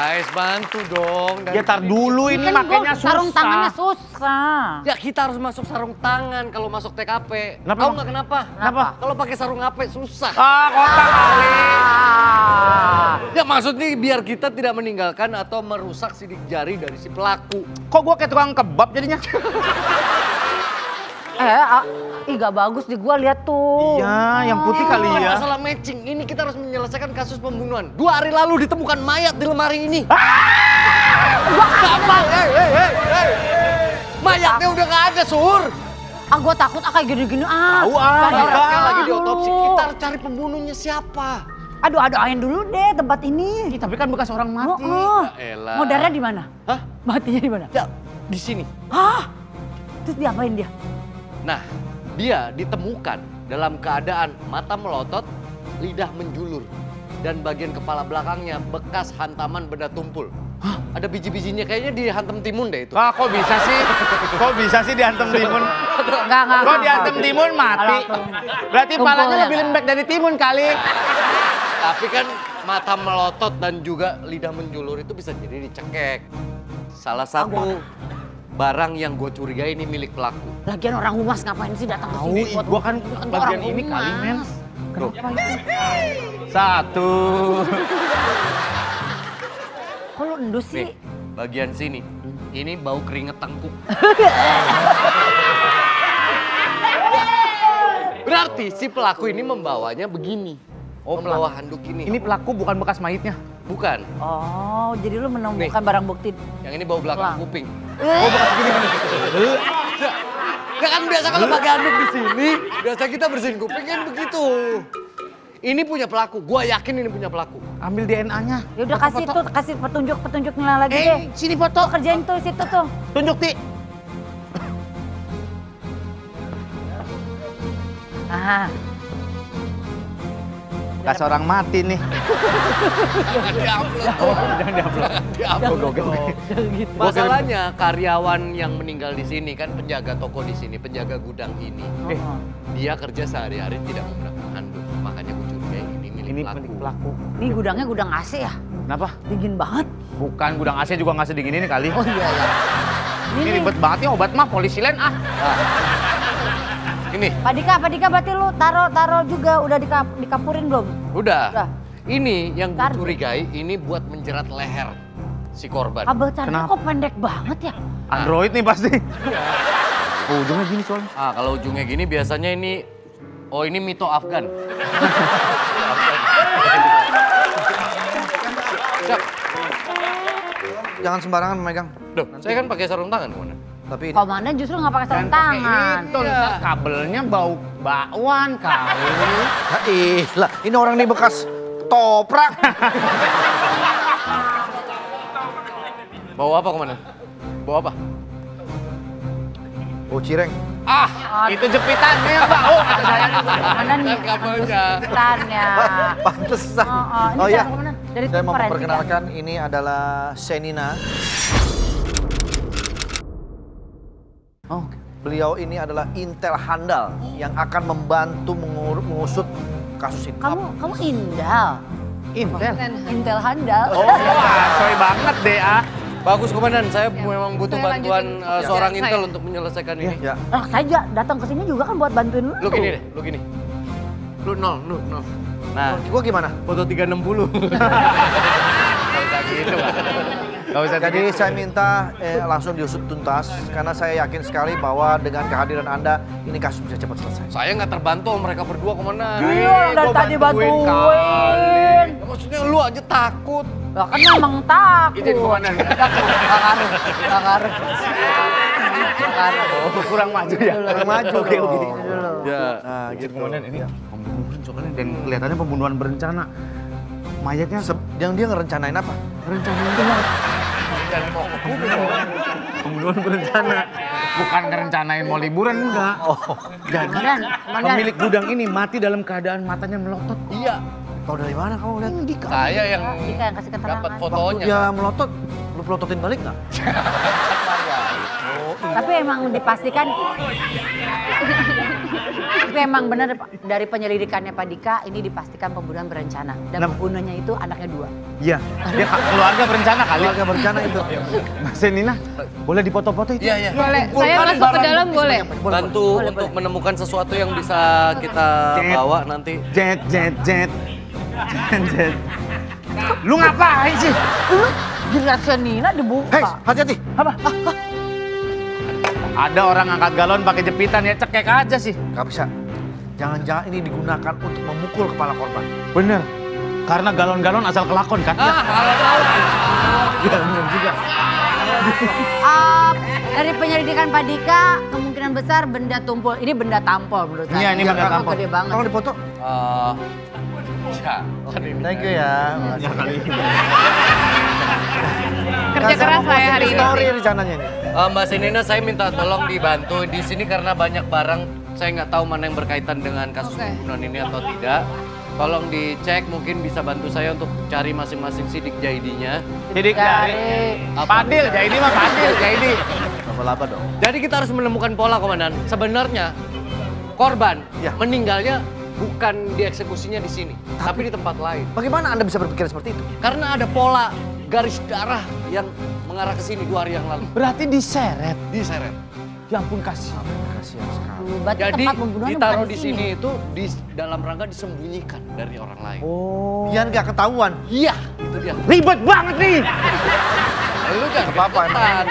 guys, bantu dong. Ya tar dulu ini kan makanya susah. Sarung tangannya susah. Ya kita harus masuk sarung tangan kalau masuk TKP. Kenapa, Tahu Bang? nggak kenapa? Kenapa? Kalau pakai sarung HP susah. Kota kali. Ya maksudnya biar kita tidak meninggalkan atau merusak sidik jari dari si pelaku. Kok gua kayak tukang kebab jadinya? Ih gak bagus di gua lihat tuh. Iya, yang putih kali Bukan ya. masalah matching, ini kita harus menyelesaikan kasus pembunuhan. 2 hari lalu ditemukan mayat di lemari ini. Gampang, hey. Mayatnya udah gak ada, Sur. Gua takut kayak gini-gini Tahu, Mayatnya lagi Aduh. diotopsi, kita harus cari pembunuhnya siapa. Aduh, adoain dulu deh tempat ini. Ih, tapi kan bekas orang mati. Ya elah. Mau darah di mana? Hah? Matinya di mana? Ya, di sini. Hah? Terus diapain dia? Nah, dia ditemukan dalam keadaan mata melotot, lidah menjulur, dan bagian kepala belakangnya bekas hantaman benda tumpul. Hah? Ada biji-bijinya, kayaknya dihantam timun deh itu. Ah, kok bisa sih? Kok bisa sih dihantam timun? Enggak. Kok dihantam timun mati? Berarti Tumpul palanya ya, lebih Kak? lembek dari timun kali. Tapi kan mata melotot dan juga lidah menjulur itu bisa jadi dicekek. Salah satu barang yang gue curigai ini milik pelaku. Lagian orang humas ngapain sih datang ke Tahu, sini? buat- gua kan Orang bagian ini humas. kali, men. Kenapa itu? 1. Kok lu endus Nih, sih? bagian sini. Ini bau keringet tengkuk. Berarti si pelaku ini membawanya begini. Membawa handuk ini. Ini pelaku bukan bekas mayitnya. Bukan. Oh, jadi lu menemukan barang bukti. Yang ini bau belakang Pulang. kuping. Oh, bekas Ya kan biasa kalau pakai handuk di sini, biasa kita bersihin kuping kan begitu. Ini punya pelaku, gua yakin ini punya pelaku. Ambil DNA-nya. Ya udah kasih tuh, kasih petunjuknya lagi deh. Sini foto. Kerjain tuh situ tuh. Tunjuk, Ti. Ah, Bekas orang mati nih. Jangan diupload. gitu. Masalahnya karyawan yang meninggal di sini kan penjaga toko di sini, penjaga gudang ini. Dia kerja sehari-hari tidak menggunakan handuk, makanya gue curiga ini milik Ini pelaku. milik pelaku. Ini gudangnya gudang AC ya? Kenapa? Dingin banget. Bukan gudang AC juga nggak sedingin ini kali. Oh iya ya. Ini ribet banget ya obat mah polisi lain ah. Ini, Pak Dika berarti lu taruh juga udah dikapurin belum? udah. Udah. Ini yang gue Kartu. curigai, ini buat menjerat leher si korban. Kabel charger Kenapa? kok pendek banget ya? Android nih pasti. Oh, ujungnya gini soalnya. Ah, kalau ujungnya gini biasanya ini, oh ini mito Afgan. Siap. Jangan sembarangan memegang. Duh, saya kan pakai sarung tangan kemana? Tapi Komandan justru nggak pakai sarung tangan. Itu ntar kabelnya bau bakwan kali. lah ini orang nih bekas toprak. Bawa apa kemana? Bawa apa? Oh cireng. Ah, itu jepitannya yang bau kata saya juga. Komandan nih. Kabelnya. Ceritanya. Pantesan. Ini Oh siapa, ya, Komandan? Dari saya tim mau forensik memperkenalkan ini adalah Senina. Oh, Beliau ini adalah intel handal yang akan membantu mengusut kasus ini. Kamu Indal. Intel. Intel handal. Oh, asoy banget deh ah. Bagus komandan, saya memang butuh Saya bantuan lanjutin. seorang Ya, intel saya. untuk menyelesaikan ini. Ya. Nah, saya datang ke sini juga kan buat bantuin lu. Lu gini deh, lu gini. Lu nol. Nah, Gua gimana? foto 360. Gak usah gitu, Pak. Gak usah Jadi gitu. saya minta langsung diusut tuntas karena saya yakin sekali bahwa dengan kehadiran Anda ini kasus bisa cepat selesai. Saya nggak terbantu sama mereka berdua komandan. Iya, dari Gua tadi bantuin bantuin. Ya, maksudnya lu aja takut. Lah kan memang takut. Izin, Komandan. Nggak ngaruh. Oh, kurang maju ya. Kurang maju Oke, dong. oke. Ya. Nah gitu. Komandan ini pembunuhan soalnya dan kelihatannya pembunuhan berencana. Mayatnya Yang dia ngerencanain apa? berencana itu Bang. Pembunuhan berencana. Bukan ngerencanain mau liburan enggak. Jadi Komandan. pemilik gudang ini mati dalam keadaan matanya melotot. Iya. Tahu dari mana kamu lihat? Saya yang Dika yang kasih keterangan. dapat Waktu fotonya. dia melotot, lu pelototin balik nggak? Tapi emang dipastikan Tapi emang benar dari penyelidikannya Pak Dika ini dipastikan pembunuhan berencana dan pembunuhnya itu anaknya 2. Iya, dia keluarga berencana kali. Keluarga berencana itu. Mas Nina, boleh dipoto-foto itu? Iya. Boleh, saya masuk ke dalam boleh. Bantu untuk menemukan sesuatu yang bisa kita bawa nanti. Jet. Lu ngapain sih? Jelasnya Nina dibuka. Hei, hati-hati. Apa? Ada orang angkat galon pakai jepitan ya, cekek aja sih. Gak bisa. Jangan-jangan ini digunakan untuk memukul kepala korban. Bener. Karena galon-galon asal kelakon kan? Iya bener juga. Dari penyelidikan Pak Dika kemungkinan besar benda tumpul. Ini benda tampol menurut saya. Iya, ini benda Tampol tampol. gede banget. Tolong dipoto. Thank you ya. Ya kali. Kerja keras saya hari ini. Story rencananya ini. Mbak Sinina, saya minta tolong dibantu di sini karena banyak barang. Saya nggak tahu mana yang berkaitan dengan kasus pembunuhan ini atau tidak. Tolong dicek, mungkin bisa bantu saya untuk cari masing-masing sidik jaidinya. Sidik dari Padil, Jaidi mah Padil, Jaidi. Laba-laba dong. Jadi kita harus menemukan pola, Komandan. Sebenarnya korban Ya. meninggalnya bukan dieksekusinya di sini, tapi di tempat lain. Bagaimana Anda bisa berpikir seperti itu? Karena ada pola garis darah yang mengarah ke sini 2 hari yang lalu. Berarti diseret. Diseret. Ya ampun kasih. Kasihan sekali. Berarti Jadi tempat pembunuhan ditaruh bukan di sini itu di dalam rangka disembunyikan dari orang lain. Oh. Biar nggak ketahuan. Iya, itu dia. Ribet banget nih. Lu jangan Apa-apa, ketan.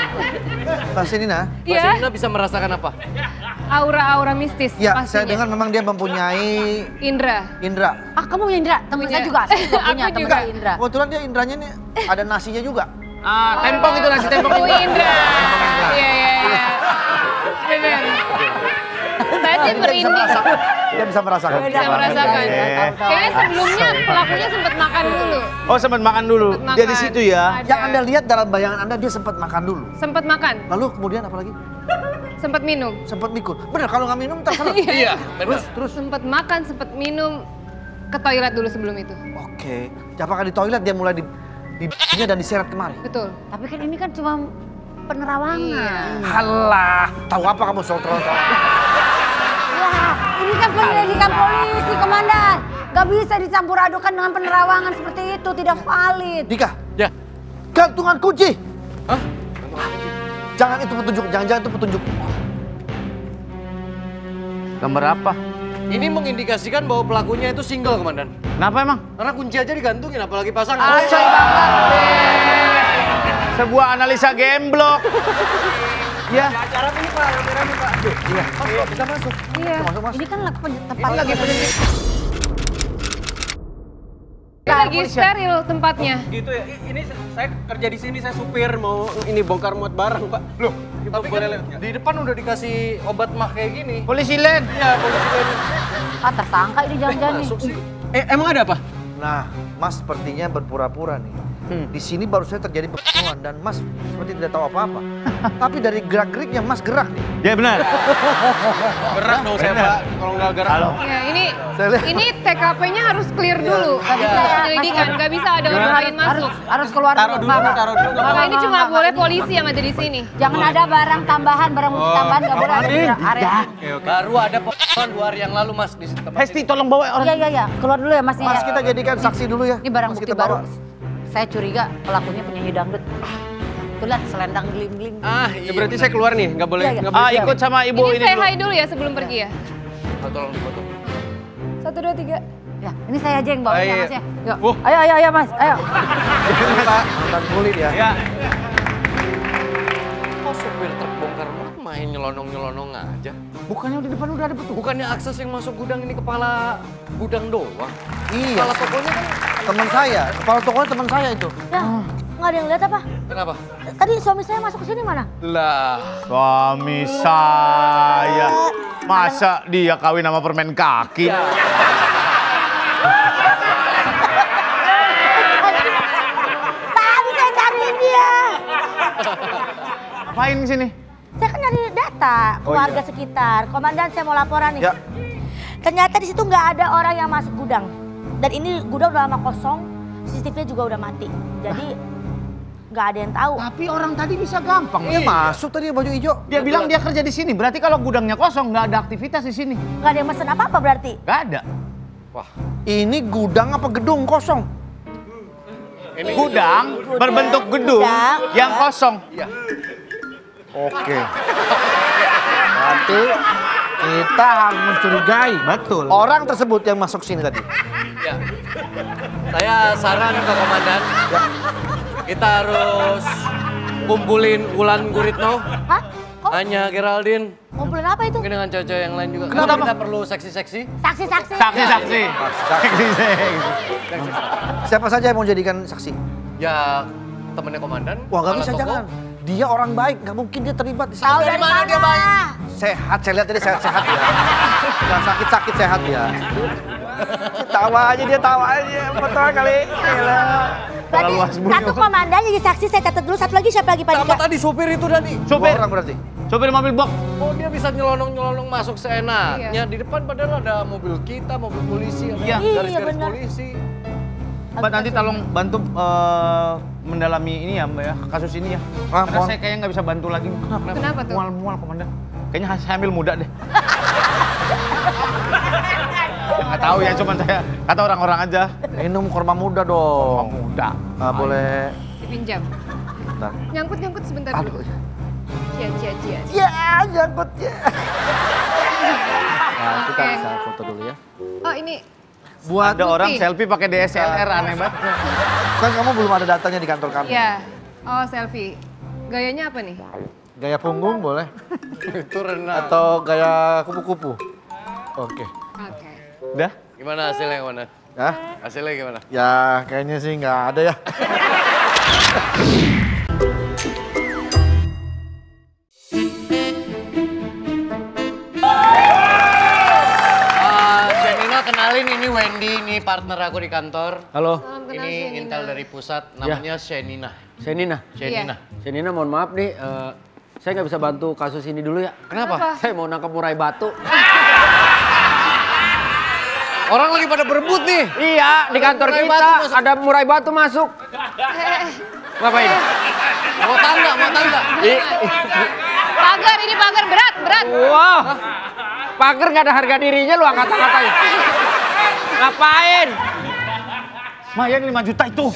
Mbak Sinina? Mbak Iya. Sinina bisa merasakan apa? Aura-aura mistis Ya, pastinya. saya dengar memang dia mempunyai Indra. indra. kamu punya Indra? Temen Punya. saya juga. Saya juga punya Aku temen juga. saya Indra. Kebetulan dia indranya nih ada nasinya juga. Tempong itu nasi tempong Oh, itu. Indra. Iya. Benar. Saya sih merinding. Dia bisa merasakan. Bisa merasakan. Iya. Kayaknya sebelumnya pelakunya sempat makan dulu. Oh sempat makan dulu. Sempat Dia di makan. situ ya. Ada. Yang Anda lihat dalam bayangan Anda dia sempat makan dulu. Sempat makan, Lalu kemudian apa lagi? sempat minum. Sempat mikul. Benar kalau nggak minum tersalah. Iya, benar. Terus. Sempat makan, sempat minum. Ke toilet dulu sebelum itu. Oke. Apakah di toilet dia mulai di dan diseret kemari? Betul. Tapi kan ini kan cuma penerawangan. Iya. Halah. Tahu apa kamu soal trotoar? Wah, ini kan penyelidikan polisi, Komandan. Gak bisa dicampur adukan dengan penerawangan seperti itu, tidak valid. Dika, Ya. gantungan kunci. Hah? Jangan itu petunjuk, jangan-jangan itu petunjuk. Gambar apa? Ini mengindikasikan bahwa pelakunya itu single, Komandan. Kenapa emang? Karena kunci aja digantungin, apalagi pasangan. Asal banget. Sebuah analisa gemblok. Ya. Iya. Ini kan tempat Ini lagi steril tempatnya. Gitu ya, ini saya kerja di sini, saya supir, mau ini bongkar muat barang, Pak. Loh, Tapi boleh kan lewat nggak? di depan udah dikasih obat mah kayak gini. Polisi Len. Iya, polisi kan. tersangka ini jangan-jangan nih. Masuk sih. Emang ada apa? Nah, Mas sepertinya berpura-pura nih. Di sini baru saja terjadi pembunuhan dan Mas seperti tidak tahu apa-apa. Tapi dari gerak-geriknya Mas gerak nih. Ya benar. Gerak dong saya, Pak. Kalau nggak gerak. Halo. Ya, Saya lihat. ini TKP-nya harus clear dulu. Gak bisa penyelidikan, gak bisa ada orang lain masuk. Harus keluar Taruh dulu, Pak. taruh dulu. nggak Maka apa-apa. ini cuma boleh polisi yang ada di sini. Jangan ada barang tambahan, barang bukti tambahan nggak boleh ada di area. Oke, oke. Baru ada pembunuhan 2 hari yang lalu, Mas, di tempat Hesti tolong bawa orang. Iya, keluar dulu ya Mas. Mas ya. kita jadikan saksi dulu ya. Ini barang Mas, bukti kita baru. bawa. Saya curiga pelakunya penyanyi dangdut. Tuh lihat selendang gling-gling. Ah, Ya berarti saya keluar nih, nggak boleh. Iya, iya. nggak boleh. Ikut sama ibu Ini ini saya dulu. hai dulu ya sebelum pergi ya. Tolong difoto. 1, 2, 3. Ya, ini saya aja yang bawa ya Ayo. Mas ya. Yuk. Ayo Mas, ayo. Pak, mantan kulit ya. Ya. Kok supir truk bongkar muat main nyelonong-nyelonong aja? Bukannya di depan udah ada petugas. Bukannya akses yang masuk gudang ini kepala gudang doang? Iya. Kepala tokonya kan Teman saya, kepala tokonya teman saya itu. Ya, nggak ada yang lihat apa? kenapa? Tadi suami saya masuk ke sini mana? Lah, Suami saya. Masa dia kawin sama permen kaki? Tadi saya cariin dia. Apain di sini? Saya kan nyari data keluarga sekitar. Komandan, saya mau laporan nih. Ya. Ternyata di situ nggak ada orang yang masuk gudang. Dan ini gudang udah lama kosong, CCTV juga udah mati. Jadi Nggak ada yang tahu. Tapi orang tadi bisa gampang. Dia masuk tadi baju hijau. Dia bilang dia kerja di sini. Berarti kalau gudangnya kosong, nggak ada aktivitas di sini. Nggak ada yang mesen apa-apa berarti. Nggak ada. Wah, ini gudang apa gedung kosong? Ini gudang berbentuk gedung Gudang. yang kosong. Oke. Berarti kita harus mencurigai. Betul. Orang tersebut yang masuk sini tadi. Ya. Saya saran ke komandan. Kita harus kumpulin Wulan Guritno. Hah? Kok Hanya Geraldine. ngumpulin apa itu? Mungkin dengan cewek-cewek yang lain juga. Kenapa? Karena kita perlu seksi-seksi. Saksi-saksi. Saksi-saksi. Siapa saja yang mau jadikan saksi? Ya temennya komandan. Wah, nggak kepala bisa, toko. jangan. Dia orang baik, nggak mungkin dia terlibat di sini. Tahu dari mana dia baik? Sehat, saya lihat tadi sehat-sehat ya. Nggak sakit-sakit sehat ya. Tawa aja dia, tawa aja. Betul kali. Gila. Berarti luas bunyi. satu komandan jadi saksi, saya catat dulu. Satu lagi siapa lagi Pak Sama Dika? tadi supir itu tadi. Dua Sopir, orang berarti. sopir mobil box. Oh dia bisa nyelonong-nyelonong masuk seenaknya. Iya. Di depan padahal ada mobil kita, mobil polisi, ada Iya. garis-garis Iya, benar. polisi. Mbak nanti tolong bantu mendalami ini ya Mbak ya, kasus ini ya. Ah, Karena mohon. saya kayaknya nggak bisa bantu lagi. Kenapa tuh? Mual-mual komandan. Kayaknya saya ambil muda deh. Nggak tahu ya, cuman saya kata orang-orang aja. Minum kurma muda Oh, dong. muda. Nggak boleh. Dipinjam. Bentar. Nyangkut-nyangkut sebentar dulu. Aduh. Cia. Ya, jangkut ya. Nah, kita Oke. bisa foto dulu ya. Oh ini Buat ada bukti. orang selfie pakai DSLR aneh banget. Kan kamu belum ada datanya di kantor kami. ya. Oh selfie. Gayanya apa nih? Gaya punggung boleh. Itu renang. Atau gaya kupu-kupu. Oke. Oke. Udah? Gimana hasilnya komandan? Ya, Hasilnya gimana? ya kayaknya sih nggak ada ya. Shenina kenalin ini Wendy, ini partner aku di kantor. Halo, Salam kenal Ini Shenina. intel dari pusat, namanya Shenina. Shenina. Shenina. Shenina mohon maaf nih, saya nggak bisa bantu kasus ini dulu ya. Kenapa? Saya mau nangkep murai batu. Orang lagi pada berebut nih. Iya, di kantor murai kita batu masuk. ada murai batu masuk. Ngapain? Mau tangga, mau tangga. Pagar ini pagar berat. Wah, pagar nggak ada harga dirinya lu angkat-angkatin. Ngapain? Mayan 5 juta itu.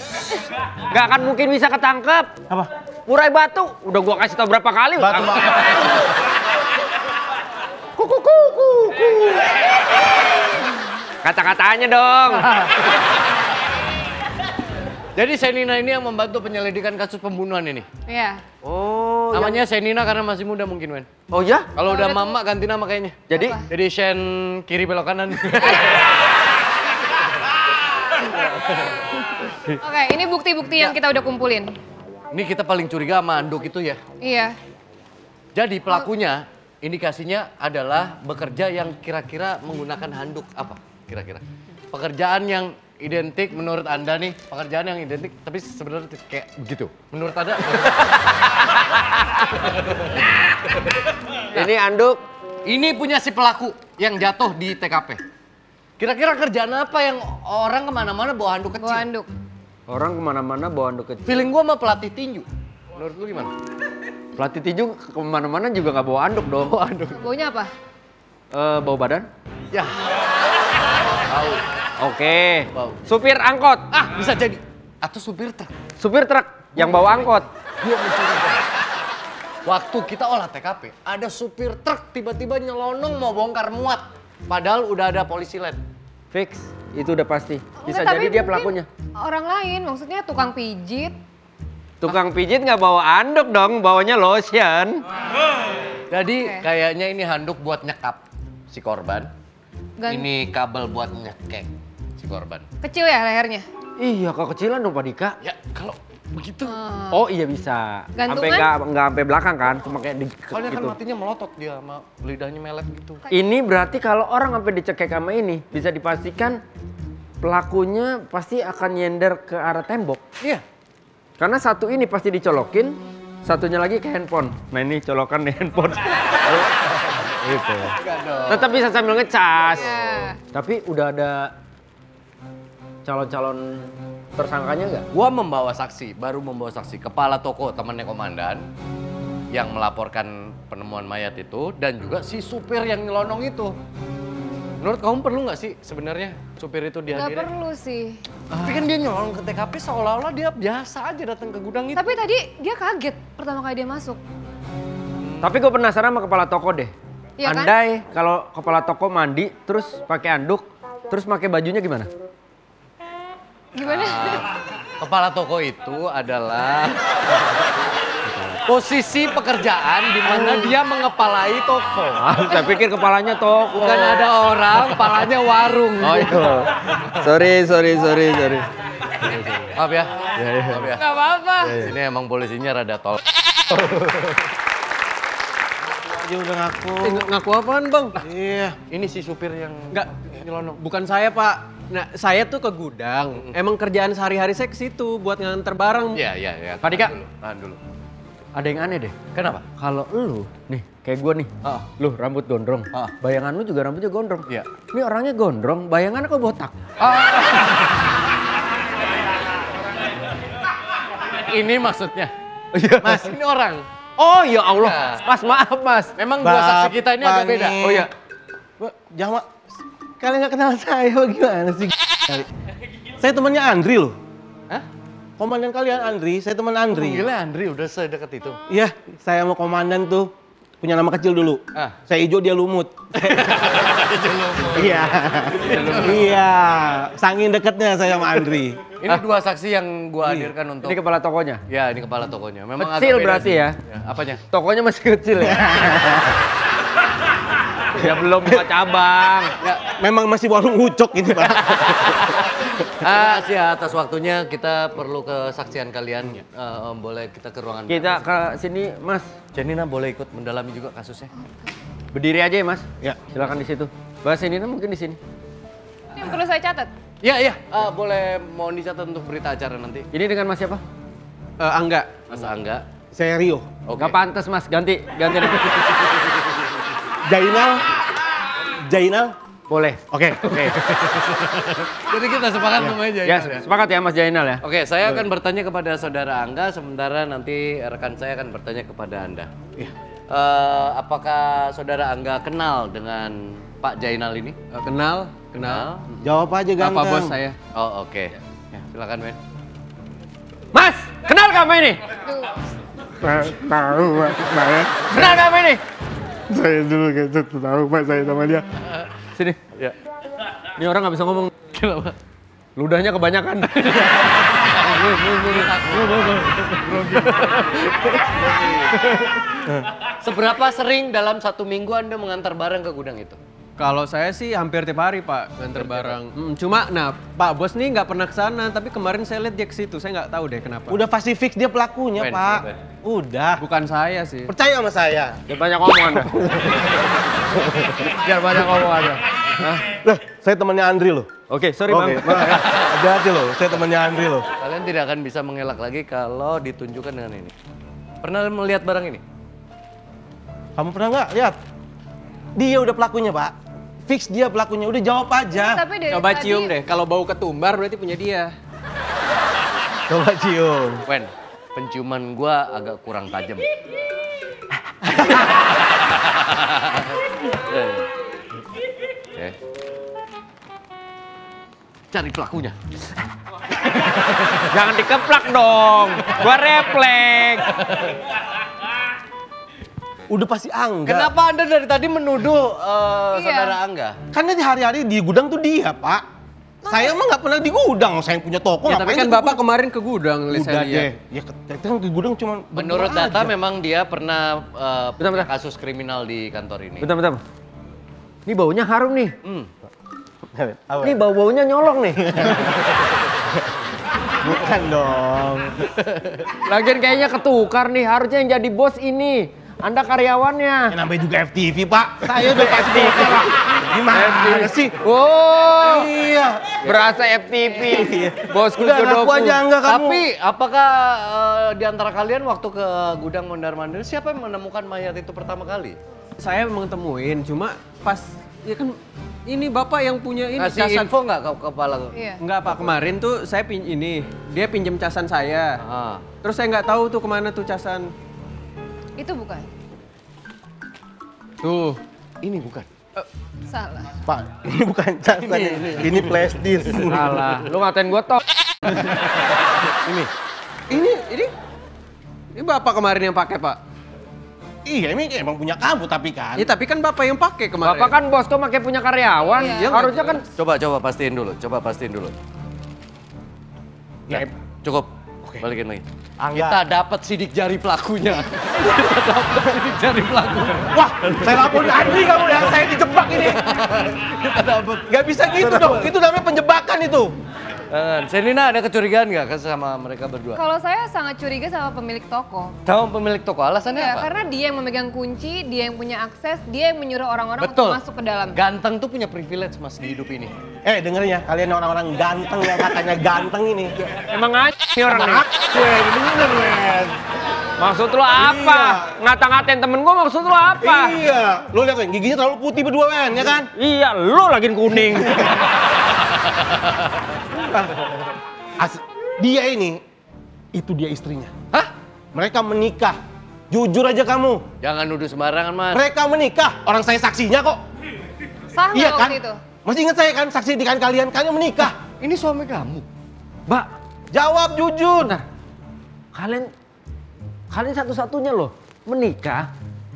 Nggak akan mungkin bisa ketangkep. Apa? Murai batu, udah gua kasih tau berapa kali. Batu. Kata-katanya dong. Jadi Shenina ini yang membantu penyelidikan kasus pembunuhan ini. Iya. Oh, Namanya Shenina karena masih muda mungkin, Wen. oh ya? Kalau udah mama ganti nama kayaknya. Jadi? Jadi Shen kiri belok kanan. Oke, ini bukti-bukti yang kita udah kumpulin. Ini kita paling curiga sama Anduk itu ya. Iya. Jadi pelakunya indikasinya adalah bekerja yang kira-kira menggunakan handuk apa kira-kira? Pekerjaan yang identik menurut Anda nih, pekerjaan yang identik tapi sebenarnya kayak begitu. Menurut Anda? Ini anduk. Ini punya si pelaku yang jatuh di TKP. Kira-kira kerjaan apa yang orang kemana-mana bawa handuk kecil? Bawa anduk. Orang kemana-mana bawa anduk kecil. Feeling gua sama pelatih tinju. Menurut lu gimana? Pelatih tinju kemana-mana juga nggak bawa anduk dong. Bawa handuk. Baunya apa? Bawa badan? Ya. Tahu. Oke. Bau. Supir angkot. Ah, bisa jadi. Atau supir truk. Supir truk yang bawa angkot. Gua mencurigai. Waktu kita olah TKP, ada supir truk tiba-tiba nyelonong mau bongkar muat. Padahal udah ada polisi lain. Fix. Itu udah pasti. Bisa Enggak, tapi jadi dia mungkin pelakunya. Orang lain, maksudnya tukang pijit. Tukang pijit nggak bawa anduk dong, bawanya lotion. Jadi Oke. kayaknya ini handuk buat nyekap si korban. Gan- Ini kabel buat nyekek si korban. Kecil ya lehernya? Iya, kekecilan dong Pak Dika. Ya kalau begitu. Oh iya bisa. Gantungan? Sampai nggak sampai belakang kan, cuma kayak di Soalnya kan gitu. matinya melotot dia sama lidahnya melet gitu. Ini berarti kalau orang sampai dicekek sama ini, bisa dipastikan pelakunya pasti akan nyender ke arah tembok. Iya. Karena satu ini pasti dicolokin, satunya lagi ke handphone. Nah ini colokan di handphone. Gitu. Tetap bisa sambil ngecas. Ya. Tapi udah ada calon-calon tersangkanya nggak? Gua membawa saksi, baru membawa saksi. Kepala toko temannya komandan yang melaporkan penemuan mayat itu dan juga si supir yang nyelonong itu. Menurut kamu perlu nggak sih sebenarnya supir itu Gak dihadirin? perlu sih. Tapi kan dia nyelonong ke TKP seolah-olah dia biasa aja datang ke gudang itu. Tapi tadi dia kaget pertama kali dia masuk. Tapi gue penasaran sama kepala toko deh. Iya kan? Andai kalau kepala toko mandi, terus pakai anduk, terus pakai bajunya gimana? Gimana? Kepala toko itu adalah posisi pekerjaan di mana dia mengepalai toko. Saya pikir kepalanya toko. Bukan ada orang, kepalanya warung. Oh iya. Sorry. Maaf ya. Maaf ya. Gak apa-apa. Ini emang polisinya rada tol. Dia udah ngaku. Ngaku apaan bang? Iya. Ini si supir yang Enggak, nyelonong. bukan saya pak. Nah saya tuh ke gudang. Emang kerjaan sehari-hari saya ke situ buat nganter barang. Iya. Pak Dika. Tahan dulu. Ada yang aneh deh. Kenapa? Kalau lu, nih kayak gue nih, lu rambut gondrong, bayangan lu juga rambutnya gondrong. Iya. Ini orangnya gondrong, bayangannya kok botak. Ini maksudnya. Mas, ini orang. Oh ya Allah, Nah. Mas maaf Mas. Memang dua saksi kita ini agak beda. nih. Oh iya. Jangan, kalian nggak kenal saya bagaimana sih? Saya temannya Andri loh. Hah? Komandan kalian Andri, saya teman Andri. Gila Andri udah sedekat itu. Iya, saya sama komandan tuh punya nama kecil dulu. Saya hijau, dia lumut. Iya. Iya, saking deketnya saya sama Andri. Ini dua saksi yang gua hadirkan untuk. Ini kepala tokonya. Ya, ini kepala tokonya. Memang Kecil agak beda berarti sih. ya? Apanya? Tokonya masih kecil ya. Ya belum buka cabang. Memang masih warung ucok ini Pak. Sih atas waktunya kita perlu kesaksian kalian. Boleh kita ke ruangan. Kita ke sini Mas. Janina boleh ikut mendalami juga kasusnya. Berdiri aja ya Mas. Ya. Silakan di situ. Mbak Senina mungkin di sini. Yang perlu saya catat. Iya. Boleh mohon dicatat untuk berita acara nanti. Ini dengan Mas siapa? Angga, Mas Angga. saya Rio. Oke. Gak pantas Mas, ganti. Jainal? Boleh. Oke. Jadi kita sepakat namanya Ya, Jainal ya. sepakat ya Mas Jainal ya. Oke, saya akan bertanya kepada saudara Angga, sementara nanti rekan saya akan bertanya kepada Anda. Iya. Apakah saudara Angga kenal dengan Pak Jainal ini? Kenal? Jawab aja ganteng. Apa bos saya? Oh oke. Ya, silakan men. Mas, kenal kamu ini? Tahu Pak, saya. Kenal kamu ini? Saya dulu kayak tahu Pak, saya sama dia. Sini. Ya. Ini orang nggak bisa ngomong. Kenapa? Ludahnya kebanyakan. Seberapa sering dalam satu minggu Anda mengantar barang ke gudang itu? Kalau saya sih hampir tiap hari Pak nganter barang. Cuma, nah Pak Bos nih nggak pernah ke sana, tapi kemarin saya lihat dia ke situ. Saya nggak tahu deh kenapa. Udah pasti fix dia pelakunya, Ben, Pak. Ben. Udah. Bukan saya sih. Percaya sama saya. Dia banyak ngomong Anda. Biar banyak ngomong Anda. Loh, saya temannya Andri loh. Oke, sorry Oke, Bang. hati-hati loh. Saya temannya Andri loh. Kalian tidak akan bisa mengelak lagi kalau ditunjukkan dengan ini. Pernah melihat barang ini? Kamu pernah nggak lihat? Dia udah pelakunya, Pak. Fix dia pelakunya. Udah jawab aja. Tapi dari Coba tadi, cium deh. Kalau bau ketumbar berarti punya dia. Coba cium. Wen, penciuman gua agak kurang tajam. Oke. Cari pelakunya. Jangan dikeplak dong. Gua refleks. Udah pasti Angga. Kenapa Anda dari tadi menuduh saudara Angga? Karena di hari-hari di gudang tuh dia, Pak. Saya mah nggak pernah di gudang. Saya yang punya toko. Ya, tapi ngapain kan di Bapak gudang? kemarin ke gudang, Udah saya lihat. deh. Ya kita kan ke gudang cuma Menurut berdua data aja. memang dia pernah Bentar. kasus kriminal di kantor ini. Bentar. Ini baunya harum nih. Apa? Ini bau-baunya nyolong nih. Bukan dong. Lagian kayaknya ketukar nih. Harusnya yang jadi bos ini. Anda karyawannya. Yang namanya juga FTV, Pak. Saya udah pasti bokeh, Pak. Gimana sih? Oh, Iya. berasa FTV. Bosku Udah ngaku jodohku. aja enggak kamu. Tapi apakah di antara kalian waktu ke gudang mondar-mandir siapa yang menemukan mayat itu pertama kali? Saya memang temuin, cuma pas Ya kan ini Bapak yang punya ini Kasih casan. info nggak ke kepala? Iya. Enggak Pak, kemarin tuh saya dia pinjem casan saya. Ah. Terus saya nggak tahu tuh kemana tuh casan. Itu bukan. Tuh. Ini bukan. Salah. Pak, ini bukan casan. Ini flash disk. Salah. Lu ngatain gua toh. Ini Bapak kemarin yang pakai Pak. Iya, ini emang punya kamu tapi kan. Ya tapi kan Bapak yang pakai kemarin. Bapak kan bos tuh pakai punya karyawan. Iya. Harusnya kan Coba pastiin dulu. Ya, Cukup. Balikin lagi. Angga. Kita dapat sidik jari pelakunya. Kita dapat sidik jari pelakunya. Wah, saya laporin Andri kamu ya, saya dijebak ini. Kita dapat. Gak bisa gitu dong, itu namanya penjebakan itu. Selina ada kecurigaan nggak sama mereka berdua? Kalau saya sangat curiga sama pemilik toko. Sama pemilik toko, alasannya Ya, apa? karena dia yang memegang kunci, dia yang punya akses, dia yang menyuruh orang-orang Betul. untuk masuk ke dalam. Ganteng tuh punya privilege mas di hidup ini. Dengerin ya, kalian orang-orang ganteng yang katanya ganteng ini. emang aja nih orang nih. Bener, men. Maksud lu apa? Ngata-ngatain temen gua maksud lu apa? Iya, lo lihat kan, giginya terlalu putih berdua men, ya kan? Iya, lu lagi kuning. Dia ini, itu dia istrinya. Hah? Mereka menikah. Jujur aja kamu. Jangan nuduh sembarangan mas. Mereka menikah. Orang saya saksinya kok. Sah nggak Iya kan? waktu itu? Masih ingat saya kan saksi di kalian menikah. Ini suami kamu. Mbak, Jawab jujur. bentar. Kalian satu-satunya loh menikah.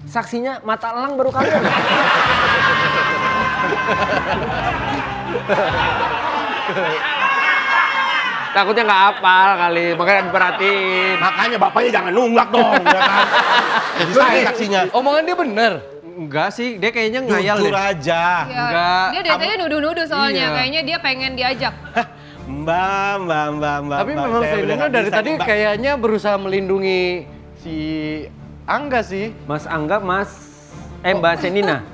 Saksinya mata elang baru kalian. Takutnya nggak hafal kali, makanya diperhatiin. Makanya bapaknya jangan nunggak dong, ya kan? Jadi saya saksinya. Omongan dia bener. Enggak sih, dia kayaknya ngayal Jujur deh. aja. Ya, Enggak. dia dari tadi nuduh-nuduh soalnya, Iya. kayaknya dia pengen diajak. Mbak. Tapi memang saya udah Selina nggak dari bisa tadi nih, Mbak. kayaknya berusaha melindungi si Angga sih. Mas Angga, Mbak Senina.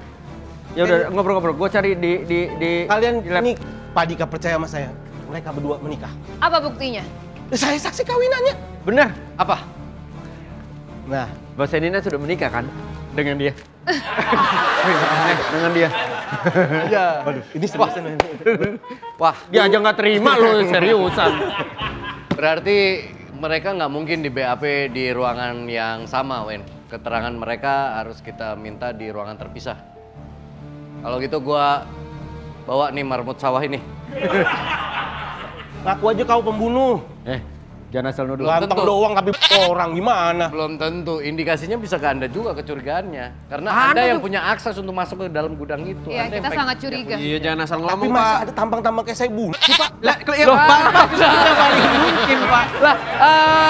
Ya udah ngobrol-ngobrol, gue cari di Kalian di lab. ini Pak Dika percaya sama saya. Mereka berdua menikah. Apa buktinya? Saya saksi kawinannya. Bener, Apa? Nah, Mbak Senina sudah menikah kan dengan dia. Dengan dia. Iya. waduh, ini seriusan. Wah, Dia aja nggak terima loh, seriusan. berarti mereka nggak mungkin di BAP di ruangan yang sama, Wen. Keterangan mereka harus kita minta di ruangan terpisah. Kalau gitu gua bawa nih marmut sawah ini. Ngaku aja kau pembunuh. Jangan asal nuduh. Tentu. Ganteng doang tapi orang gimana? Belum tentu, indikasinya bisa ke Anda juga kecurigaannya. Karena Anda Anda yang tuh- punya akses untuk masuk ke dalam gudang itu. Iya, Anda yang kita pengen- sangat curiga. Iya, jangan asal Tapi ngomong, masa Pak. ada tampang-tampang kayak saya bunuh sih, Pak? Lah, ya, Bapak sudah paling mungkin, Pak. Lah,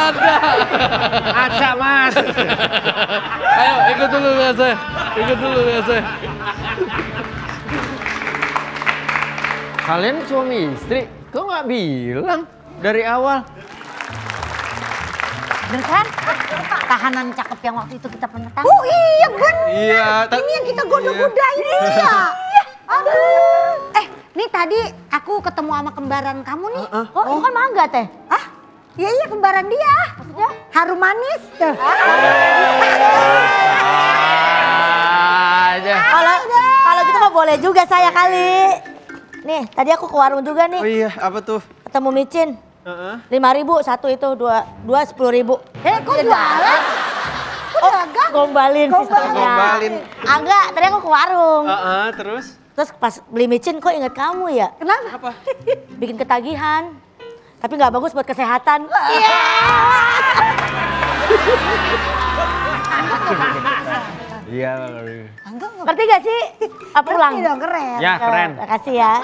ada. Aca mas. Ayo, ikut dulu lihat saya. Ikut dulu lihat saya. Kalian suami istri, kok nggak bilang dari awal? Bener kan? Tahanan cakep yang waktu itu kita pernah tahu. Oh iya bener. Iya, Ini yang kita goda-godain. Iya. Aduh. Nih tadi aku ketemu sama kembaran kamu nih. Oh, bukan mangga teh? Hah? Iya kembaran dia. Maksudnya harum manis. Kalau gitu mah boleh juga saya kali. Nih, tadi aku ke warung juga nih. Oh iya, apa tuh? Ketemu micin. 5.000 satu itu, dua 10.000. Kok jualan? Kok dagang? Gombalin sistemnya. Gombalin. Enggak, tadi aku ke warung. Terus? Terus pas beli micin kok inget kamu ya? Kenapa? Apa? Bikin ketagihan. Tapi nggak bagus buat kesehatan. Iya. Iya. Ngerti gak sih? Pulang. Ngerti dong, keren. Ya, keren. Makasih ya.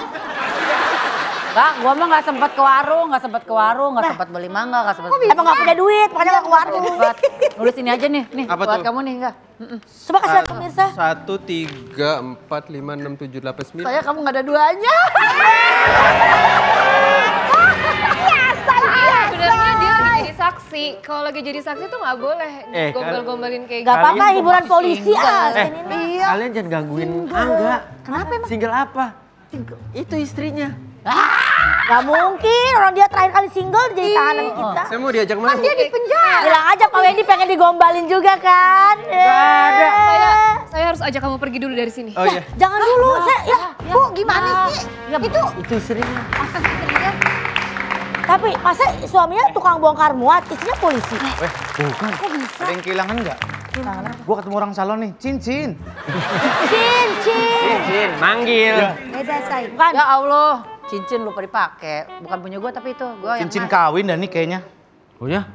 Enggak, gua mah nggak sempet ke warung, nggak sempet beli mangga, nggak sempet. Emang nggak punya duit, makanya nggak ke warung. Cepet. Nulis ini aja nih, Apa buat tuh? kamu nih enggak? Coba kasih lihat pemirsa. 1, 3, 4, 5, 6, 7, 8, 9. Saya kamu nggak ada duanya. Sebenarnya dia lagi jadi saksi. Kalau lagi jadi saksi tuh nggak boleh gombal-gombalin kayak Gak gitu. apa-apa, Kalian hiburan masih polisi single. ini. Kalian jangan gangguin Angga. Kenapa emang? Single apa? Itu istrinya. Gak mungkin, orang dia terakhir kali single jadi tahanan kita. Saya mau diajak main. Dia di penjara. Bilang aja Pak Wendy pengen digombalin juga kan. Saya harus ajak kamu pergi dulu dari sini. Oh iya. Jangan dulu, Bu gimana sih? Itu istrinya. Masa istrinya? Tapi masa suaminya tukang bongkar muat, istrinya polisi? Bukan. Kok bisa? Ada yang kehilangan nggak? Gua ketemu orang salon nih, cincin. Cincin, manggil. Beda say. Bukan. Ya Allah, cincin lupa dipakai. Bukan punya gue tapi itu. Gua yang Cincin kawin dan nih kayaknya. Oh ya?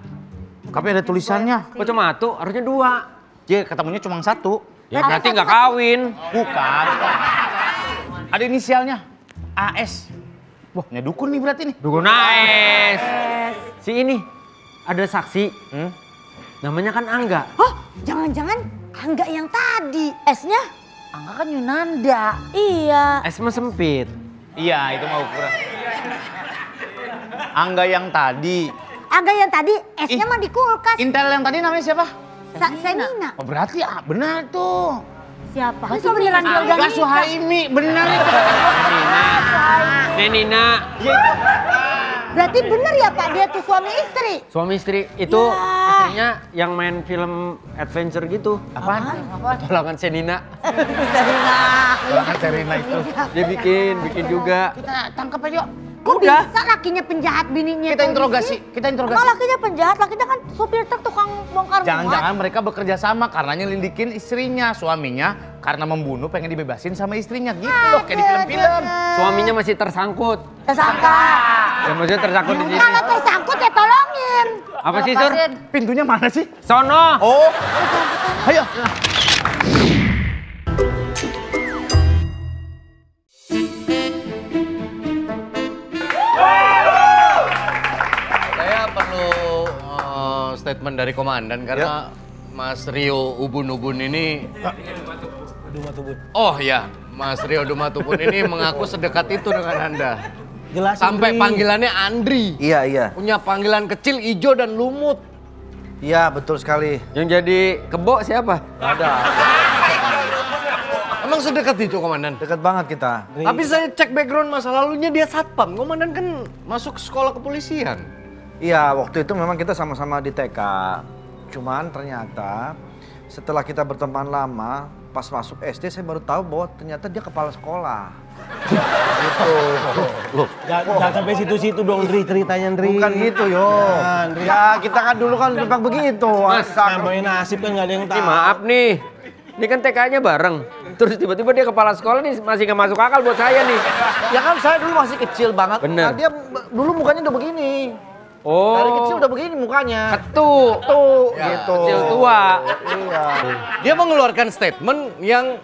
Tapi ada tulisannya. Kok cuma satu? Harusnya 2. Dia ketemunya cuma 1. Ya berarti nggak kawin. Bukan. Ada inisialnya. AS. Wah, ini dukun nih berarti nih. Dukun AS. Si ini ada saksi. Namanya kan Angga. Oh, jangan-jangan Angga yang tadi. S-nya? Angga kan Yunanda. Iya. S mah sempit. Iya, itu mau ukuran. Angga yang tadi. Angga yang tadi S-nya mah di kulkas. Intel yang tadi namanya siapa? Senina. Oh, berarti benar tuh. Siapa? Berarti beneran dia udah Angga Suhaimi, benar itu. Nenina. Berarti bener ya Pak, dia tuh suami istri? Suami istri itu istrinya yang main film adventure gitu. Apaan? Tolongan Senina. Tolongan Serena itu. Dia bikin juga. Kita tangkap aja yuk. Kok Udah. bisa lakinya penjahat bininya? Kita interogasi. Emang lakinya penjahat, lakinya kan supir truk tukang bongkar muat. Jangan-jangan mereka bekerja sama karena nyelidikin istrinya. Suaminya karena membunuh pengen dibebasin sama istrinya. Gitu loh, kayak di film-film. Suaminya masih tersangkut. Tersangka. Ya maksudnya tersangkut di sini. Kalau tersangkut ya tolongin. Apa sih, Sur? Pintunya mana sih? Sono. Oh. Ayo. Saya perlu statement dari komandan karena Mas Rio Ubun-Ubun ini... Oh ya, Mas Rio Dumatubun ini mengaku sedekat itu dengan Anda. Jelasin, Sampai Dri. panggilannya Andri. Iya. Punya panggilan kecil, ijo dan lumut. Iya, betul sekali. Yang jadi kebo siapa? Ada. Emang sedekat itu, Komandan? Dekat banget kita. Tapi saya cek background masa lalunya dia satpam. Komandan kan masuk sekolah kepolisian. Iya, waktu itu memang kita sama-sama di TK. Cuman ternyata setelah kita berteman lama, pas masuk SD saya baru tahu bahwa ternyata dia kepala sekolah. Gitu. Loh, Jangan sampai situ-situ dong, Dri, ceritanya, Dri. bukan gitu, yo. Jangan, Dri. Ya, kita kan dulu kan memang begitu. Mas, namanya nasib kan nggak ada yang tahu. Ini maaf nih. Ini kan TK-nya bareng. Terus tiba-tiba dia kepala sekolah nih masih nggak masuk akal buat saya nih. Ya kan saya dulu masih kecil banget. Bener. Nah, dia dulu mukanya udah begini. Oh. Dari kecil udah begini mukanya. Ketu. Tuh, Ya, gitu. Kecil tua. Iya. Dia mengeluarkan statement yang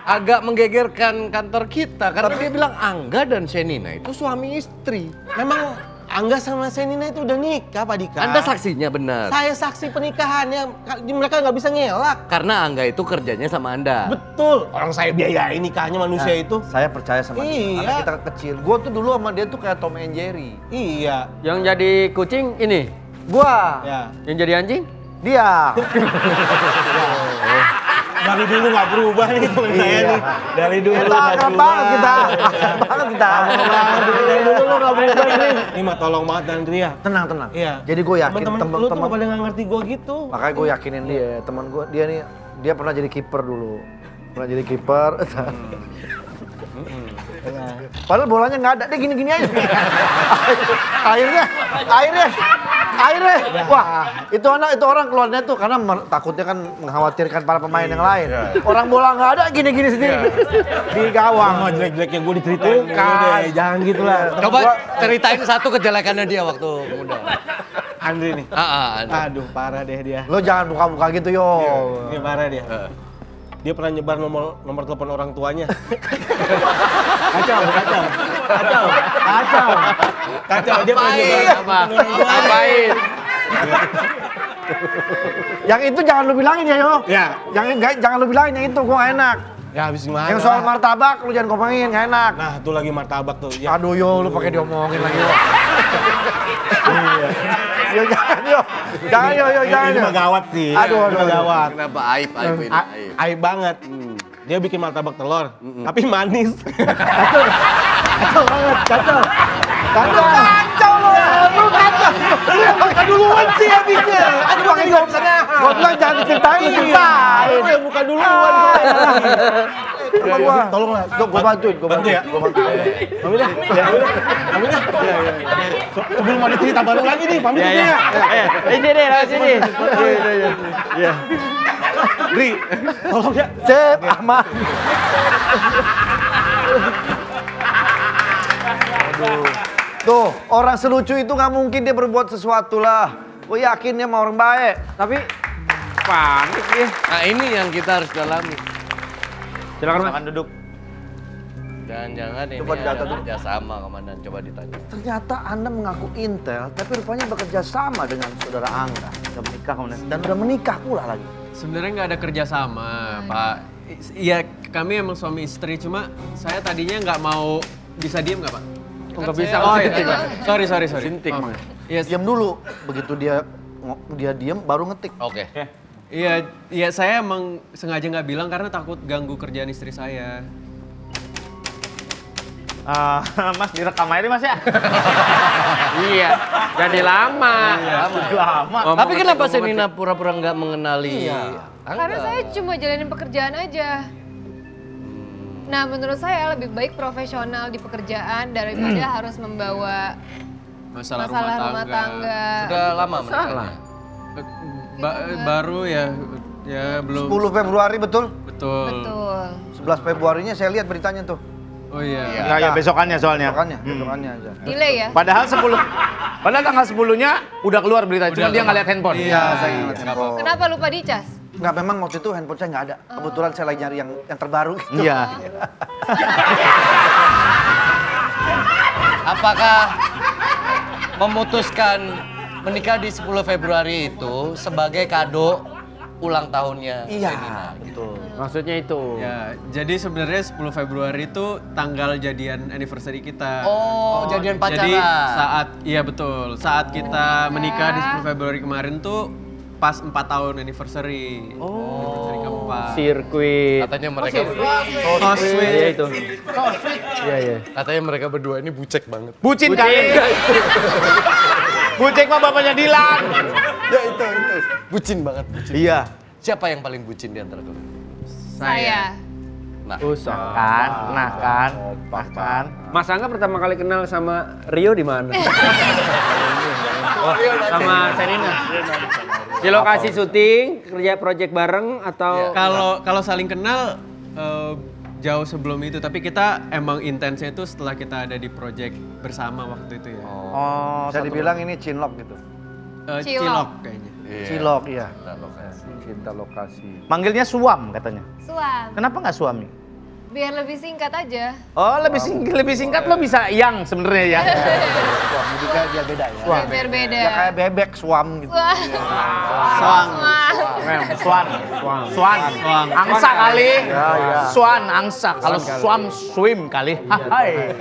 agak menggegerkan kantor kita. Karena dia bilang Angga dan Senina itu suami istri. Memang Angga sama Senina itu udah nikah, Pak Dika. Anda saksinya benar. Saya saksi pernikahannya, mereka nggak bisa ngelak. Karena Angga itu kerjanya sama Anda. Betul, orang saya biayain nikahnya manusia itu. Saya percaya sama dia. Iya. Karena kita kecil. Gua tuh dulu sama dia tuh kayak Tom and Jerry. Iya. Yang jadi kucing ini. Gua, Ya. Yang jadi anjing. dia. Dari dulu nggak berubah nih teman saya Iya. nih. Dari dulu Kita nggak akrab berubah. banget kita. Akrab banget kita. Dari dulu lu nggak berubah nih. Ini mah tolong banget Andri ya. Tenang, tenang. Iya. Jadi gue yakin Temen-temen lu tuh teman-teman. pada nggak ngerti gua gitu. Makanya gue yakinin dia, teman gue, dia nih, dia pernah jadi kiper dulu. Pernah jadi kiper. Padahal bolanya nggak ada, dia gini-gini aja. airnya. Wah, itu orang keluarnya tuh karena takutnya kan mengkhawatirkan para pemain yang lain. Orang bola nggak ada, gini-gini sendiri di gawang. Wah jelek-jeleknya gua diceritain. Bukan. Udah, jangan gitu lah. Coba ceritain satu kejelekannya dia waktu muda. Andri nih. Andri. Aduh parah deh dia. Lo jangan buka-buka gitu yo. Ini parah dia. Dia pernah nyebar nomor telepon orang tuanya. Kacau. Dia pernah nyebar Apa? Apain? Yang itu jangan lu bilangin ya yo. Ya. Jangan lu bilangin yang itu, gua nggak enak. Ya habis gimana? Yang soal martabak lu jangan ngomongin, nggak enak. Nah, itu lagi martabak tuh. Ya. Aduh yo, lu pakai diomongin lagi yo. Yo jangan yo. Jangan yo, jangan Ini yo. mah gawat sih. Aduh. Gawat. Kenapa aib ini? Aib. Aib banget. Dia bikin martabak telur, tapi manis. Kacau banget. Kacau lo. Lu kacau. Lu yang buka duluan sih habisnya. Aduh pakai jawab sana. Gua bilang jangan diceritain, ceritain. Lu yang buka duluan. Tolonglah, gua bantuin, Bantu ya? Gua bantuin. Pamit dah. Pamit dah. Sebelum ada cerita baru lagi nih, pamit ya. Sini, lewat sini. Iya. Ri, tolong ya. Cep, aman. Tuh, orang selucu itu nggak mungkin dia berbuat sesuatu lah. Gue yakin dia mau orang baik. Tapi panik dia. Nah ini yang kita harus dalami. Silakan Mas. Silakan duduk. Jangan-jangan ini Coba didata ada dulu. kerjasama, Komandan. Coba ditanya. Ternyata Anda mengaku intel, tapi rupanya bekerja sama dengan saudara Angga. Udah menikah kemudian. Dan udah menikah pula lagi. Sebenarnya nggak ada kerjasama, Pak. Iya, kami emang suami istri, cuma saya tadinya nggak mau bisa diem nggak, Pak? Nggak bisa, Oh Mas. iya, sorry. Sintik, Maaf. Mas. Iya, Diam dulu. Begitu dia diam, baru ngetik. Oke. iya, saya emang sengaja nggak bilang karena takut ganggu kerjaan istri saya. Mas direkam aja nih Mas ya. Iya, jadi lama. Lama. Tapi kenapa Senina pura-pura nggak mengenali? Karena saya cuma jalanin pekerjaan aja. Nah, menurut saya lebih baik profesional di pekerjaan daripada harus membawa Masalah rumah tangga. Udah lama menikahnya? Baru ya belum. 10 Februari betul? Betul. Betul. 11 Februarinya saya lihat beritanya tuh. Oh iya. Enggak ya besokannya soalnya. Besokannya aja. Delay ya? Padahal tanggal 10-nya udah keluar berita, cuma dia nggak lihat handphone. Iya, saya ingat handphone. Kenapa lupa dicas? Nggak, memang waktu itu handphone saya nggak ada. Kebetulan saya lagi nyari yang terbaru gitu. Iya. Apakah memutuskan menikah di 10 Februari itu sebagai kado ulang tahunnya Senina? Betul. Maksudnya itu. Ya, jadi sebenarnya 10 Februari itu tanggal jadian anniversary kita. Oh, jadian pacaran. Jadi iya betul. Saat kita menikah di 10 Februari kemarin tuh pas 4 tahun anniversary. Anniversary keempat. Sirkuit. Katanya mereka Oh, sweet. Iya itu. Iya. katanya mereka berdua ini bucek banget. Bucin kali. Bucin mah bapaknya Dilan. Ya itu. Bucin banget, bucin. Iya. Siapa yang paling bucin di antara kalian? Saya. Nah, Kan. Mas Angga pertama kali kenal sama Rio di mana? Sama Senina. Di lokasi syuting, kerja project bareng atau Kalau saling kenal jauh sebelum itu, tapi kita emang intensnya itu setelah kita ada di project bersama waktu itu ya. Oh, Bisa dibilang ini cinlok gitu. Cilok kayaknya. Cilok, iya. Cinta lokasi. manggilnya suam katanya. Suam. Kenapa nggak suami? Biar lebih singkat aja. Oh, lebih singkat lo bisa yang sebenarnya ya. Suam, jadi dia beda ya. Biar beda. Ya kayak bebek suam gitu. Swan. Angsa kali. Ya. Swan, angsa. Kalau swam, swim kali. Hai.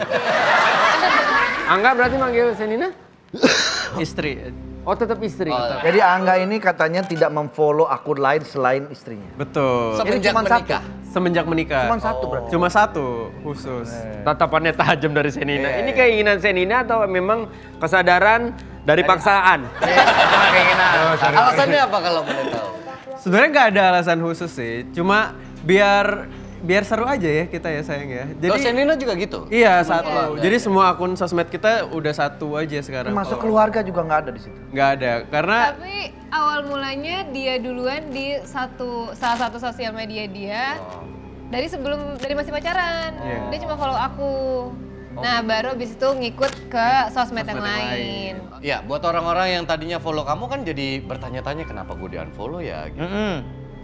Angga berarti manggil Senina? Istri. Oh tetap istri. Jadi Angga ini katanya tidak memfollow akun lain selain istrinya. Betul. semenjak cuma menikah. Semenjak menikah. Cuma satu berarti. Cuma satu khusus. Tatapannya tajam dari Senina. Ini keinginan Senina atau memang kesadaran dari paksaan? Alasannya apa kalau boleh tahu? Sebenarnya nggak ada alasan khusus sih. Cuma biar seru aaja ya kita ya sayang ya. Jadi Senina juga gitu? Iya satu. Jadi semua akun sosmed kita udah satu aja sekarang. Masuk keluarga juga nggak ada di situ. Nggak ada karena Tapi awal mulanya dia duluan di salah satu sosial media dia. Dari masih pacaran. Dia cuma follow aku. Nah, baru abis itu ngikut ke sosmed yang lain. Ya, buat orang-orang yang tadinya follow kamu kan jadi bertanya-tanya kenapa gue di-unfollow ya gitu.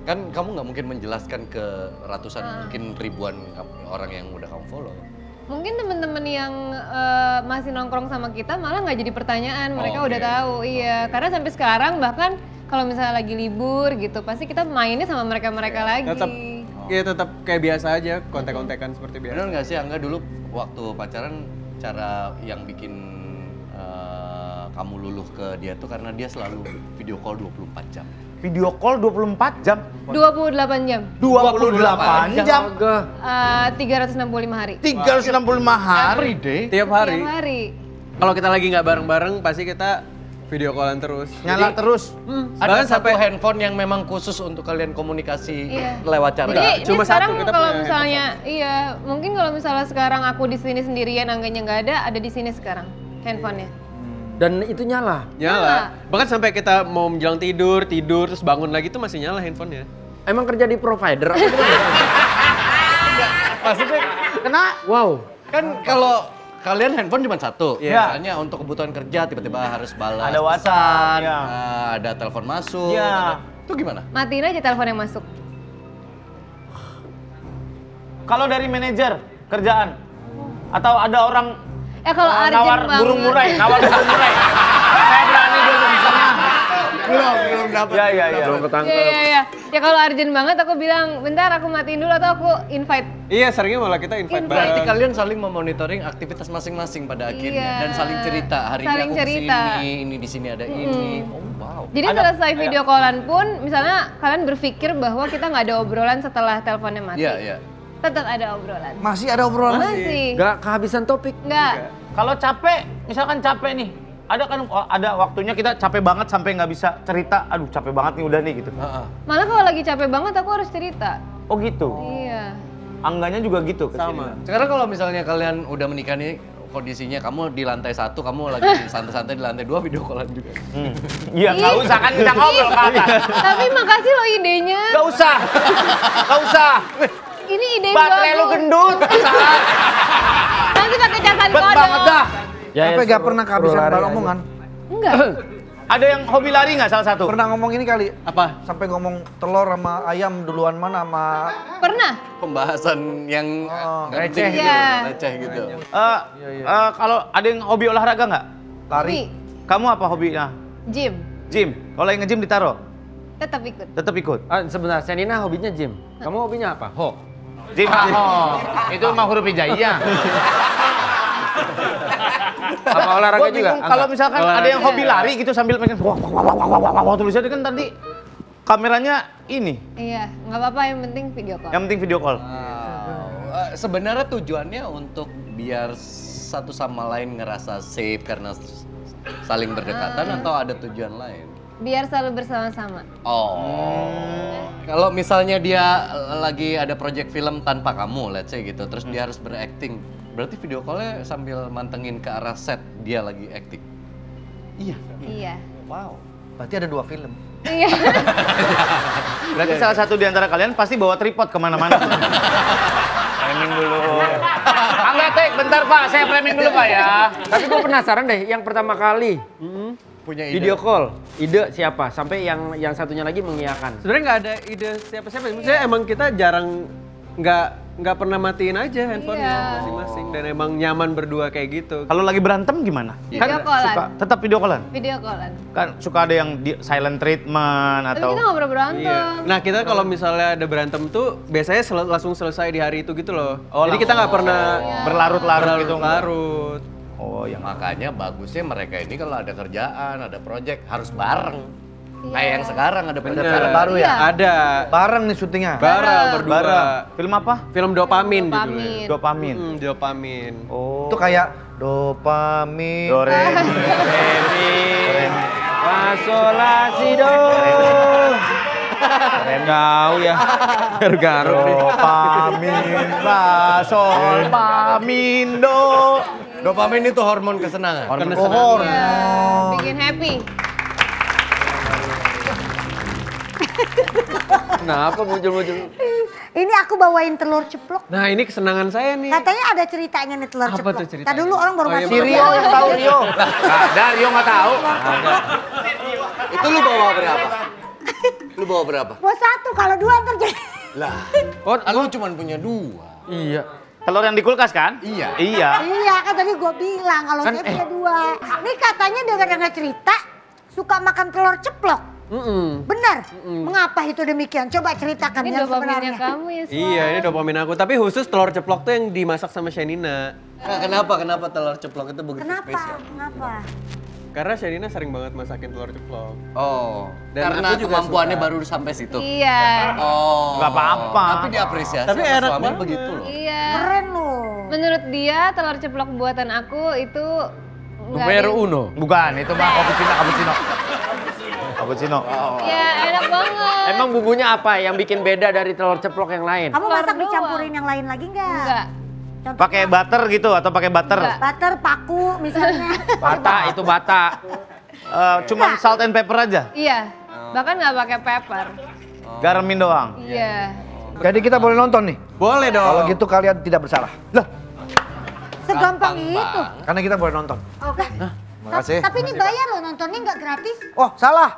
Kan kamu nggak mungkin menjelaskan ke ratusan, mungkin ribuan orang yang udah kamu follow. Mungkin teman-teman yang masih nongkrong sama kita malah nggak jadi pertanyaan, mereka udah tahu. Iya, karena sampai sekarang bahkan kalau misalnya lagi libur gitu, pasti kita mainnya sama mereka-mereka lagi. tetap kayak biasa aja, kontek-kontekan seperti biasa. Benar nggak sih Angga dulu waktu pacaran cara yang bikin kamu luluh ke dia tuh karena dia selalu video call 24 jam. Video call 24 jam. 28 jam. 28 jam. 365 hari. 365 hari. Every day. Tiap hari. Tiap hari. Kalau kita lagi nggak bareng-bareng pasti kita video callan terus. Nyala terus. Ada Bahkan satu sampai handphone yang memang khusus untuk kalian komunikasi Iya. lewat cara Jadi Cuma ini sekarang satu, kita kalau punya misalnya, iya mungkin kalau misalnya sekarang aku di sini sendirian, Angganya nggak ada di sini sekarang handphonenya. Dan itu nyala. nyala. Bahkan sampai kita mau menjelang tidur terus bangun lagi tuh masih nyala handphonenya. Emang kerja di provider apa gimana? Maksudnya Kena Wow. kan kalau kalian handphone cuma satu, Iya. misalnya untuk kebutuhan kerja tiba-tiba harus balas Ada WhatsApp, pesan, ya. ada telepon masuk, Iya. itu gimana? Matiin aja telepon yang masuk. Kalau dari manajer kerjaan atau ada orang Kalau urgent nawar banget. burung murai, saya berani dulu di sana. Belum dapat. Iya. Belum ketangkep. Iya. Ya kalau urgent banget aku bilang, bentar aku matiin dulu atau aku invite. Iya, seringnya malah kita invite Berarti bareng. kalian saling memonitoring aktivitas masing-masing pada akhirnya Iya. dan saling cerita. Hari ini Saling aku cerita. kesini, ini di sini ada ini. Oh wow. Jadi selesai video callan pun, misalnya kalian berpikir bahwa kita nggak ada obrolan setelah teleponnya mati. Iya. Tetap ada obrolan. Masih ada obrolan. Masih. Gak kehabisan topik. Nggak. Kalau capek, misalkan capek nih, ada waktunya kita capek banget sampai nggak bisa cerita. Aduh capek banget nih udah nih gitu. Malah kalau lagi capek banget aku harus cerita. Oh gitu. Iya. Angganya juga gitu. Sama. Sekarang kalau misalnya kalian udah menikah nih, kondisinya kamu di lantai 1, kamu lagi santai-santai di lantai 2 video callan juga. Iya nggak usah kan kita ngobrol ke atas. Tapi makasih loh idenya. Nggak usah. Ini ide Baterai lu bagus. gendut. Nanti pakai casan Bet kode. banget dah. Ya, Sampai nggak pernah kehabisan lari bahan aja. omongan. Enggak. Ada yang hobi lari nggak salah satu? Pernah ngomong ini kali. Apa? Sampai ngomong telur sama ayam duluan mana sama Pernah? Pembahasan yang nggak receh penting gitu, Iya. receh gitu. kalau ada yang hobi olahraga nggak? Hobi. Kamu apa hobinya? Gym. Gym. Kalau yang nge-gym ditaruh, Tetap ikut. tetap ikut. Sebentar, Senina hobinya gym. Kamu hobinya apa? Gym. Oh, itu mah huruf hijaiyah. Apa olahraga Gua juga? bingung kalau misalkan ada yang hobi lari gitu sambil pengen wah tulisannya kan tadi kameranya ini. Iya, nggak apa-apa yang penting video call. Yang penting video call. Sebenarnya tujuannya untuk biar satu sama lain ngerasa safe karena saling berdekatan atau ada tujuan lain? Biar selalu bersama-sama. Oh. Kalau misalnya dia lagi ada project film tanpa kamu, let's say gitu, terus dia harus berakting, berarti video call-nya sambil mantengin ke arah set dia lagi acting. Iya. Wow. Berarti ada 2 film. Iya. Berarti salah satu di antara kalian pasti bawa tripod kemana-mana. Framing dulu. Enggak, Tek, bentar Pak, saya framing dulu Pak ya. Tapi gue penasaran deh, yang pertama kali Punya ide. video call, ide siapa? Sampai yang satunya lagi mengiyakan. Sebenarnya nggak ada ide siapa-siapa. Maksudnya emang kita jarang nggak pernah matiin aja handphonenya Iya. masing-masing dan emang nyaman berdua kayak gitu. Kalau lagi berantem gimana? Video callan. Suka tetap video callan. Video callan. Kan suka ada yang silent treatment Tapi atau kita nggak pernah berantem. Iya. Nah kita kalau misalnya ada berantem tuh biasanya langsung selesai di hari itu gitu loh. Jadi kita nggak pernah berlarut-larut gitu. larut. Oh, yang Makanya bagusnya mereka ini kalau ada kerjaan, ada project harus bareng. Iya. Kayak yang sekarang ada project Bener. film baru ya. Iya. Ada. bareng nih syutingnya. Bareng berdua. Bareng. Film apa? Film dopamin Dopamin. judulnya. Dopamin. Dopamin. Oh. Itu kayak dopamin. Do re mi Fa sol la si do. Jauh ya. Garuk-garuk nih. Dopamin, fa sol, fa min do. Dopamin itu hormon kesenangan. Hormon. Iya. Bikin happy. Kenapa muncul-muncul? Ini aku bawain telur ceplok. Nah ini kesenangan saya nih. Katanya ada ceritanya nih telur Apa ceplok. tuh ceritanya? Tadi dulu orang baru Oh, iya, masuk. Si Rio yang tahu Rio. Ada, Rio nggak tahu. Itu lu bawa berapa? Lu bawa berapa? Buat 1, kalau 2 ntar jadi. Lah, lu cuma punya 2. Iya. Telur yang di kulkas kan? Iya. Iya. Iya kan tadi gue bilang kalau Kan, saya punya 2. Ini katanya dengar-dengar cerita suka makan telur ceplok. Benar? Mengapa itu demikian? Coba ceritakan Ini yang dopaminnya sebenarnya. kamu ya, Swan. Iya ini dopamin aku. Tapi khusus telur ceplok tuh yang dimasak sama Shenina. Nah, kenapa telur ceplok itu begitu Kenapa? spesial? Kenapa? Karena Shenina sering banget masakin telur ceplok. Oh, Dan karena aku juga kemampuannya suka. baru sampai situ. Iya. Oh, Nggak apa-apa. Tapi diapresiasi. Tapi sama enak suami banget. begitu loh. Iya. Keren loh. Menurut dia telur ceplok buatan aku itu Numero uno. Bukan, itu mah cappuccino. Cappuccino. Ya enak banget. Emang bumbunya apa yang bikin beda dari telur ceplok yang lain? Kamu Telur masak doang. dicampurin yang lain lagi nggak? Enggak. Contohnya Pakai butter gitu atau pakai butter? Enggak. butter, paku misalnya. Bata, itu bata. Cuman salt and pepper aja? Iya. Bahkan nggak pakai pepper. Garamin doang? Iya. Jadi kita boleh nonton nih. Boleh dong. Kalau gitu kalian tidak bersalah. Lah, Segampang itu. karena kita boleh nonton. Oke. Makasih. Tapi ini bayar loh nontonnya nggak gratis. Oh, salah.